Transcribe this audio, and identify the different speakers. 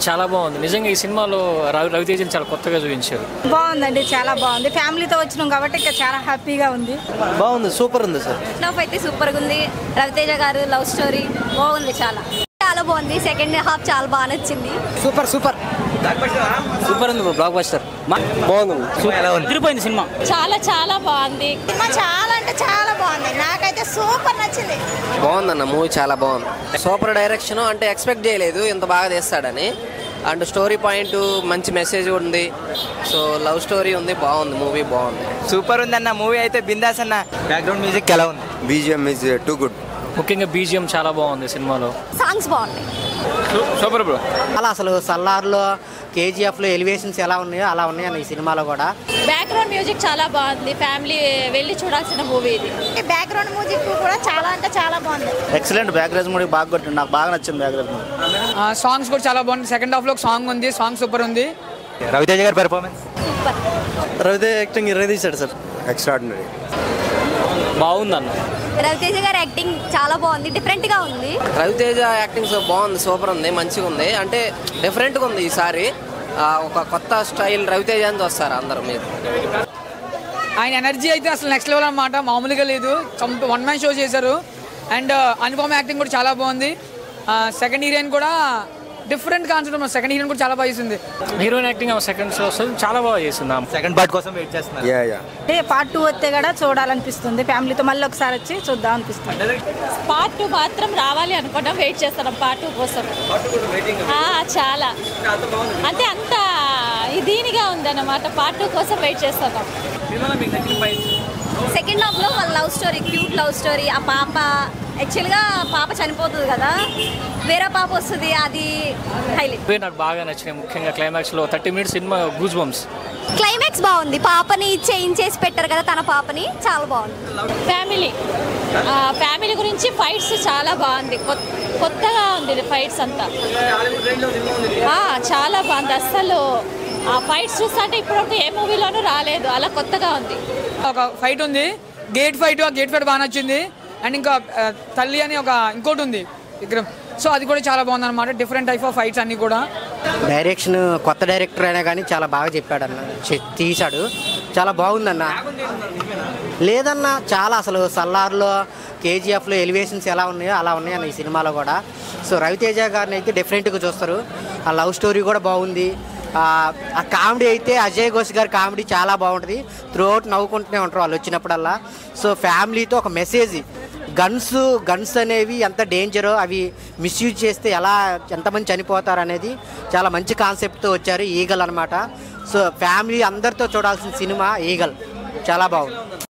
Speaker 1: చాలా బాగుంది నిజంగా. ఈ సినిమాలో రవితేజని చాలా కొత్తగా చూపించారు.
Speaker 2: బాగుందండి, చాలా బాగుంది. ఫ్యామిలీతో వచ్చినాం కాబట్టి ఇంకా చాలా హ్యాపీగా ఉంది.
Speaker 3: బాగుంది, సూపర్ ఉంది సార్.
Speaker 4: లవ్ అయితే సూపర్గా ఉంది. రవితేజ గారు లవ్ స్టోరీ బాగుంది, చాలా చాలా బాగుంది. సెకండ్ హాఫ్ చాలా బాగా నచ్చింది.
Speaker 3: సూపర్ సూపర్ సూపర్ ఉంది బ్లాక్ బస్టర్. బాగుంది, తిరిగిపోయింది సినిమా.
Speaker 4: చాలా చాలా బాగుంది.
Speaker 2: చాలా అంటే చాలా బాగుంది. నాకైతే సూపర్ నచ్చింది.
Speaker 5: బాగుందన్న మూవీ, చాలా బాగుంది. సూపర్ డైరెక్షన్, అంటే ఎక్స్పెక్ట్ చేయలేదు ఇంత బాగా తీస్తాడని. అండ్ స్టోరీ పాయింట్ మంచి మెసేజ్ ఉంది. సో లవ్ స్టోరీ ఉంది, బాగుంది మూవీ, బాగుంది.
Speaker 3: సూపర్ ఉంది అన్న మూవీ అయితే. బిందాస్ అన్న. బ్యాక్గ్రౌండ్ మ్యూజిక్ ఎలా ఉంది?
Speaker 6: BGM is too good.
Speaker 1: ముఖ్యంగా బీజిఎం చాలా బాగుంది సినిమాలో.
Speaker 4: సాంగ్స్ బాగున్నాయి.
Speaker 1: Super bro.
Speaker 7: అలా అసలు సల్లార్లో కేజీఎఫ్లో ఎలివేషన్స్ ఎలా ఉన్నాయో అలా ఉన్నాయన్న ఈ సినిమాలో కూడా.
Speaker 4: బ్యాక్గ్రౌండ్ మ్యూజిక్ చాలా బాగుంది. ఫ్యామిలీ వెళ్ళి చూడాల్సిన మూవీ ఇది.
Speaker 2: బ్యాక్గ్రౌండ్ మ్యూజిక్ కూడా చాలా అంటే చాలా బాగుంది.
Speaker 3: ఎక్సలెంట్. బ్యాక్గ్రౌండ్ మూవీ బాగా కొట్టింది, నాకు బాగా నచ్చింది బ్యాక్గ్రౌండ్.
Speaker 8: సాంగ్స్ కూడా చాలా బాగుంది. సెకండ్ హాఫ్ లో సాంగ్ ఉంది, సాంగ్ సూపర్ ఉంది.
Speaker 3: రవితేజ గారి పెర్ఫార్మెన్స్.
Speaker 6: రవితేజ యాక్టింగ్ ఇరదీశాడు సార్, ఎక్స్ట్రాడినరీ.
Speaker 1: బాగుందన్న.
Speaker 4: రవితేజ గారి యాక్టింగ్ చాలా బాగుంది, డిఫరెంట్ గా ఉంది.
Speaker 5: రవితేజ యాక్టింగ్ బాగుంది, సూపర్ ఉంది, మంచిగా ఉంది. అంటే డిఫరెంట్గా ఉంది ఈసారి. ఒక కొత్త స్టైల్ రవితేజ అని వస్తారు అందరూ మీరు.
Speaker 8: ఆయన ఎనర్జీ అయితే అసలు నెక్స్ట్ లెవెల్ అన్నమాట, మామూలుగా లేదు. వన్ మ్యాన్ షో చేశారు. అండ్ అనుపమ యాక్టింగ్ కూడా చాలా బాగుంది. సెకండ్ హీరోయిన్ కూడా డిఫరెంట్ కాన్సెప్ట్. సెకండ్ హీరోయిన్ కూడా చాలా బాగా చేసింది.
Speaker 1: హీరోయిన్ యాక్టింగ్ సెకండ్ షో వస్తుంది, చాలా బాగా చేసింది.
Speaker 3: సెకండ్ పార్ట్ కోసం వెయిట్ చేస్తున్నారు.
Speaker 2: అంటే పార్ట్ 2 వస్తే కూడా చూడాలనిపిస్తుంది. ఫ్యామిలీతో మళ్ళీ ఒకసారి వచ్చి చూద్దాం అనిపిస్తుంది.
Speaker 4: పార్ట్ 2 మాత్రం రావాలి అనుకున్నాం, వెయిట్ చేస్తున్నాం పార్ట్ 2 కోసం. చాలా అంటే అంత దీనిగా ఉందన్నమాట. పార్ట్ 2 కోసం వెయిట్ చేస్తున్నాం. సెకండ్ హాఫ్ లో వాళ్ళ love story, cute love story. ఆ పాప యాక్చువల్గా పాప చనిపోతుంది కదా, వేరే పాప వస్తుంది, అది హైలైట్.
Speaker 1: నాకు బాగా నచ్చినాయి. ముఖ్యంగా క్లైమాక్స్ లో 30 minutes cinema goose bumps.
Speaker 4: Climax బాగుంది. పాపని చేంజ్ చేసి పెట్టారు కదా, తన పాపని, చాలా బాగుంది. ఫ్యామిలీ గురించి ఫైట్స్ చాలా బాగుంది. కొత్తగా ఉంది ఫైట్స్ అంతా. చాలా బాగుంది. అస్సలు ఆ ఫైట్స్ చూస్తుంటే ఇప్పటివరకు ఏ మూవీలోనూ రాలేదు, అలా కొత్తగా ఉంది.
Speaker 8: ఒక ఫైట్ ఉంది, గేట్ ఫైట్. ఆ గేట్ ఫైట్ బాగా నచ్చింది. అండ్ ఇంకా తల్లి అని ఇంకోటి ఉంది విక్రమ్. సో అది కూడా చాలా బాగుంది అనమాట. డిఫరెంట్ టైప్ ఆఫ్ ఫైట్స్ అన్నీ కూడా.
Speaker 7: డైరెక్షన్ కొత్త డైరెక్టర్ అయినా కానీ చాలా బాగా చెప్పాడు అన్న, తీశాడు. చాలా బాగుందన్న. లేదన్న చాలా అసలు సల్లార్లో కేజీఎఫ్లో ఎలివేషన్స్ ఎలా ఉన్నాయో అలా ఉన్నాయన్న ఈ సినిమాలో కూడా. సో రవితేజ గారిని అయితే డిఫరెంట్గా చూస్తారు. ఆ లవ్ స్టోరీ కూడా బాగుంది. ఆ కామెడీ అయితే అజయ్ ఘోష్ గారి కామెడీ చాలా బాగుంటుంది. త్రూ అవుట్ నవ్వుకుంటూనే ఉంటారు వాళ్ళు వచ్చినప్పుడల్లా. సో ఫ్యామిలీతో ఒక మెసేజ్. గన్స్ అనేవి ఎంత డేంజరో, అవి మిస్యూజ్ చేస్తే ఎంతమంది చనిపోతారు అనేది చాలా మంచి కాన్సెప్ట్తో వచ్చారు. ఈగల్ అనమాట. సో ఫ్యామిలీ అందరితో చూడాల్సిన సినిమా ఈగల్, చాలా బాగుంది.